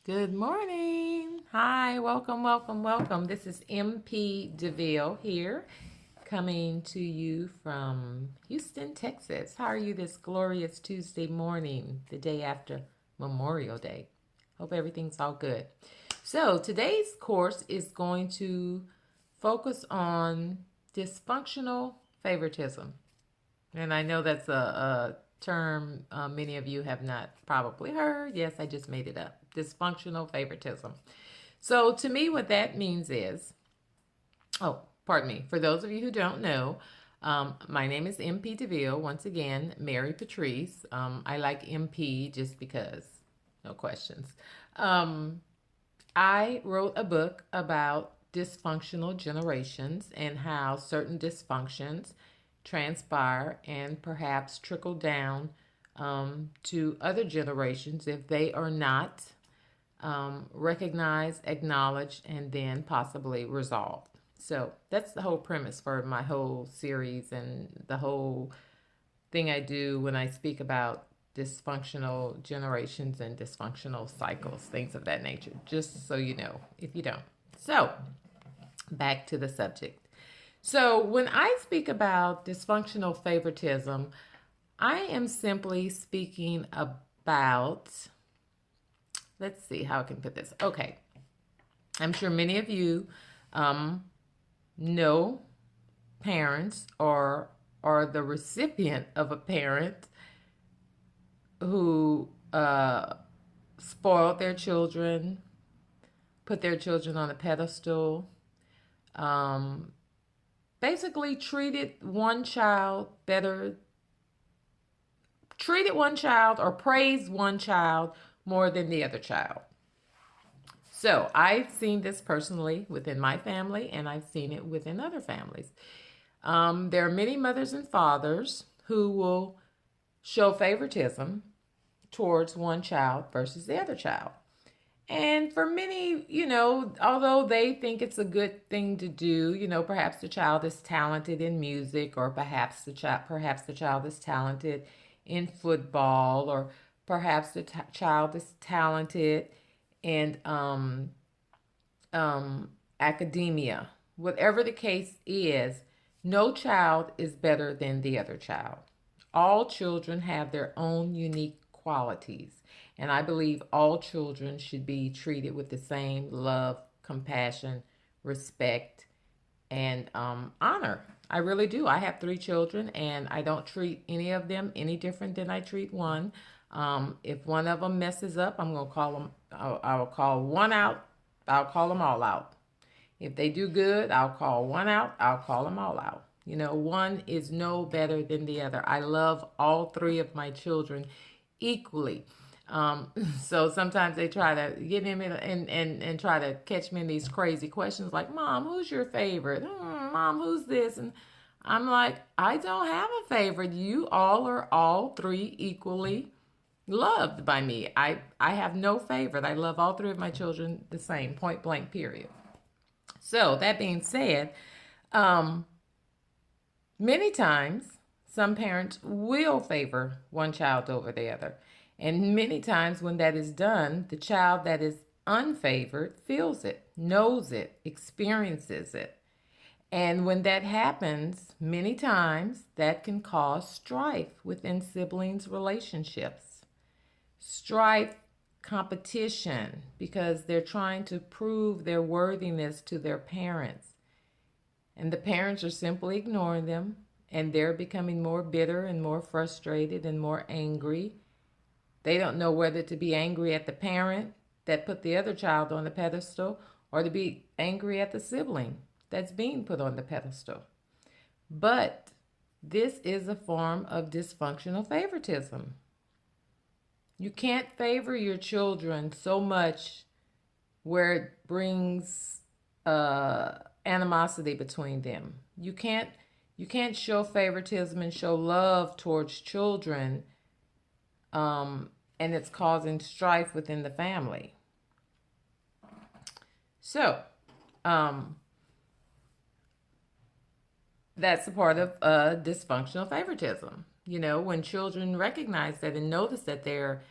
Good morning. Hi, welcome, welcome, welcome. This is MP DeVille here, coming to you from Houston, Texas. How are you this glorious Tuesday morning, the day after Memorial Day? Hope everything's all good. So, today's course is going to focus on dysfunctional favoritism. And I know that's a term many of you have not probably heard. Yes, I just made it up. Dysfunctional favoritism. So, to me, what that means is, pardon me, for those of you who don't know, my name is MP DeVille. Once again, Mary Patrice. I like MP just because, no questions. I wrote a book about dysfunctional generations and how certain dysfunctions transpire and perhaps trickle down to other generations if they are not recognized, acknowledged, and then possibly resolved. So that's the whole premise for my whole series and the whole thing I do when I speak about dysfunctional generations and dysfunctional cycles, things of that nature, just so you know, if you don't. So, back to the subject. So, when I speak about dysfunctional favoritism, I am simply speaking about, let's see how I can put this. Okay, I'm sure many of you know parents or are the recipient of a parent who spoiled their children, put their children on a pedestal, um, basically treated one child or praised one child more than the other child. So I've seen this personally within my family, and I've seen it within other families. There are many mothers and fathers who will show favoritism towards one child versus the other child. And for many, although they think it's a good thing to do, perhaps the child is talented in music, or perhaps the child is talented in football, or perhaps the child is talented in academia. Whatever the case is, no child is better than the other child. All children have their own unique qualities, and I believe all children should be treated with the same love, compassion, respect, and honor. I really do. I have 3 children, and I don't treat any of them any different than I treat one. If one of them messes up, I'm gonna call them. I'll call one out. I'll call them all out. If they do good, I'll call one out. I'll call them all out. One is no better than the other. I love all 3 of my children equally. So sometimes they try to get me and try to catch me in these crazy questions like, Mom, who's your favorite? Mom, who's this? And I'm like, I don't have a favorite. You all are all 3 equally loved by me. I have no favorite. I love all 3 of my children the same, point blank, period. So that being said, many times some parents will favor one child over the other. And many times when that is done, the child that is unfavored feels it, knows it, experiences it. And when that happens, many times that can cause strife within siblings' relationships. Strife, competition, because they're trying to prove their worthiness to their parents. And the parents are simply ignoring them, and they're becoming more bitter and more frustrated and more angry. They don't know whether to be angry at the parent that put the other child on the pedestal or to be angry at the sibling that's being put on the pedestal. But this is a form of dysfunctional favoritism. You can't favor your children so much where it brings animosity between them. You can't show favoritism and show love towards children, and it's causing strife within the family. So, that's a part of dysfunctional favoritism. When children recognize that and notice that they're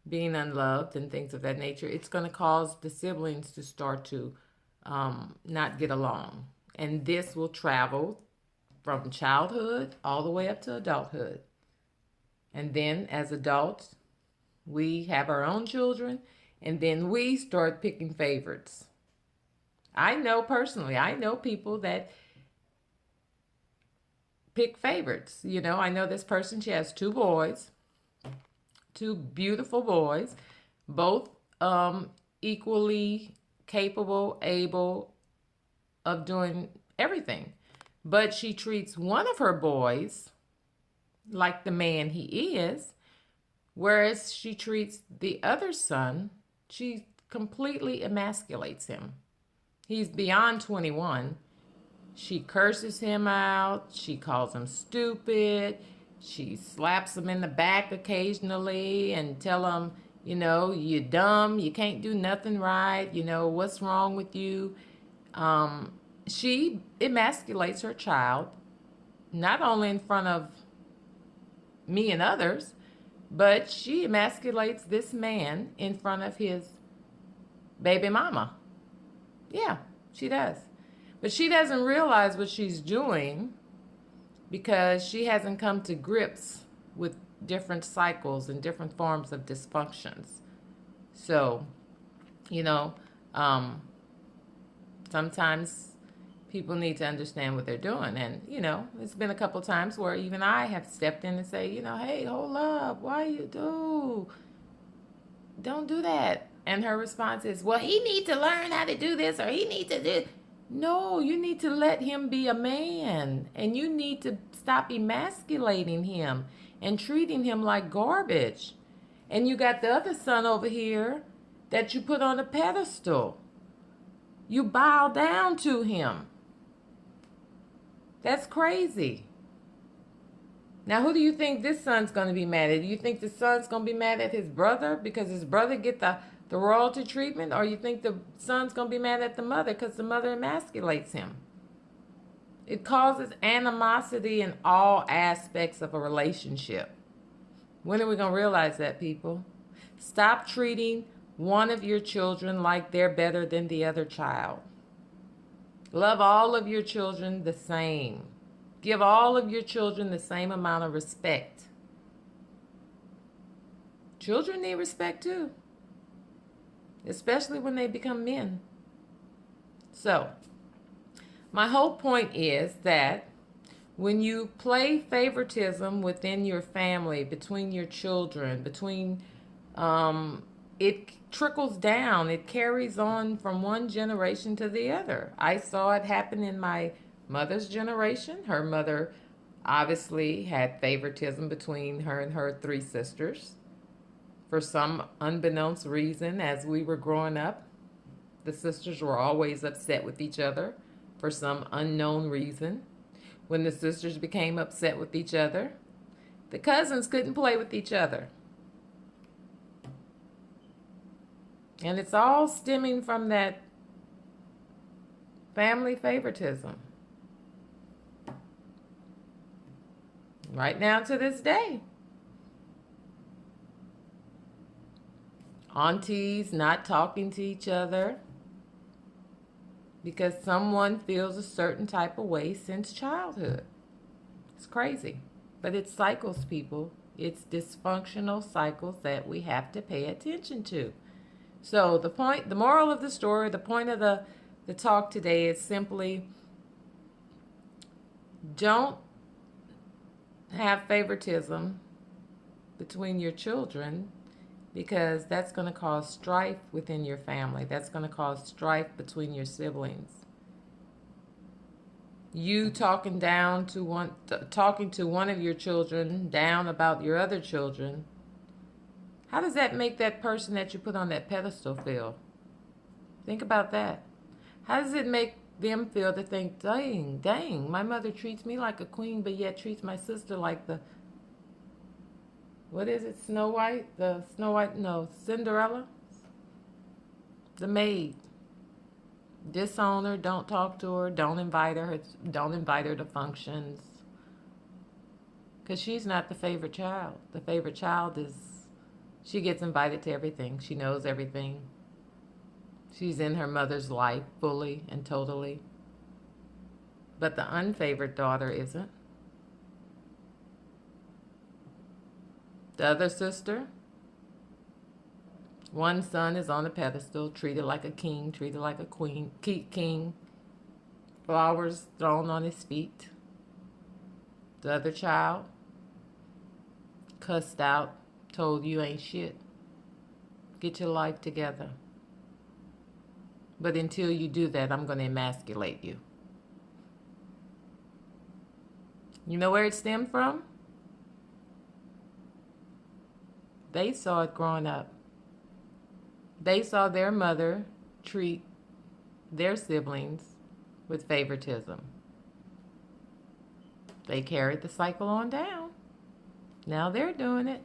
being unloved and things of that nature, it's going to cause the siblings to start to not get along. And this will travel from childhood all the way up to adulthood. And then as adults, we have our own children, and then we start picking favorites. I know personally, I know people that pick favorites. You know, I know this person, she has two boys, two beautiful boys, both equally capable, able of doing everything. But she treats one of her boys like the man he is, whereas she treats the other son, she completely emasculates him. He's beyond 21. She curses him out. She calls him stupid. She slaps him in the back occasionally and tell him, you know, you're dumb. You can't do nothing right. You know, what's wrong with you? She emasculates her child, not only in front of me and others, but she emasculates this man in front of his baby mama. Yeah, she does. But she doesn't realize what she's doing because she hasn't come to grips with different cycles and different forms of dysfunctions. So, you know, sometimes people need to understand what they're doing. And, you know, it's been a couple times where even I have stepped in and say, you know, hey, hold up, why you don't do that. And her response is, well, he needs to learn how to do this, or he needs to do. No, you need to let him be a man, and you need to stop emasculating him and treating him like garbage. And you got the other son over here that you put on a pedestal. You bow down to him. That's crazy. Now, who do you think this son's going to be mad at? Do you think the son's going to be mad at his brother because his brother get the royalty treatment? Or you think the son's going to be mad at the mother because the mother emasculates him? It causes animosity in all aspects of a relationship. When are we going to realize that, people? Stop treating one of your children like they're better than the other child. Love all of your children the same. Give all of your children the same amount of respect. Children need respect too, especially when they become men. So, my whole point is that when you play favoritism within your family, between your children, it trickles down. It carries on from one generation to the other. I saw it happen in my mother's generation. Her mother obviously had favoritism between her and her three sisters. For some unbeknownst reason, as we were growing up, the sisters were always upset with each other for some unknown reason. When the sisters became upset with each other, the cousins couldn't play with each other. And it's all stemming from that family favoritism. Right now to this day. Aunties not talking to each other because someone feels a certain type of way since childhood. It's crazy. But it's cycles, people. It's dysfunctional cycles that we have to pay attention to. So the moral of the story, the point of the talk today is simply don't have favoritism between your children, because that's going to cause strife within your family. That's going to cause strife between your siblings. You talking to one of your children down about your other children, how does that make that person that you put on that pedestal feel? Think about that. How does it make them feel to think, dang, my mother treats me like a queen, but yet treats my sister like the, what is it, Cinderella? The maid. Disown her, don't talk to her, don't invite her to functions. Because she's not the favorite child. The favorite child is She gets invited to everything. She knows everything. She's in her mother's life fully and totally. But the unfavored daughter isn't. The other sister, one son is on a pedestal, treated like a king, treated like a queen, king, flowers thrown on his feet. The other child, cussed out, told you ain't shit. Get your life together. But until you do that, I'm going to emasculate you. You know where it stemmed from? They saw it growing up. They saw their mother treat their siblings with favoritism. They carried the cycle on down. Now they're doing it.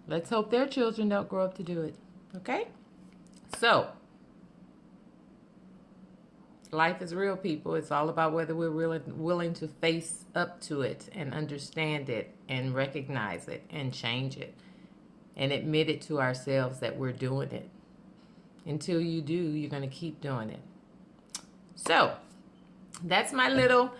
Let's hope their children don't grow up to do it. Okay? So, life is real, people. It's all about whether we're willing to face up to it and understand it and recognize it and change it and admit it to ourselves that we're doing it. Until you do, you're going to keep doing it. So, that's my little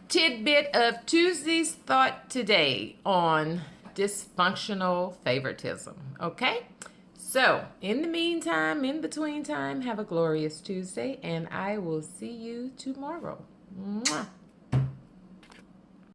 tidbit of Tuesday's thought today on dysfunctional favoritism. Okay? So, in the meantime, in between time, have a glorious Tuesday, and I will see you tomorrow. Mwah.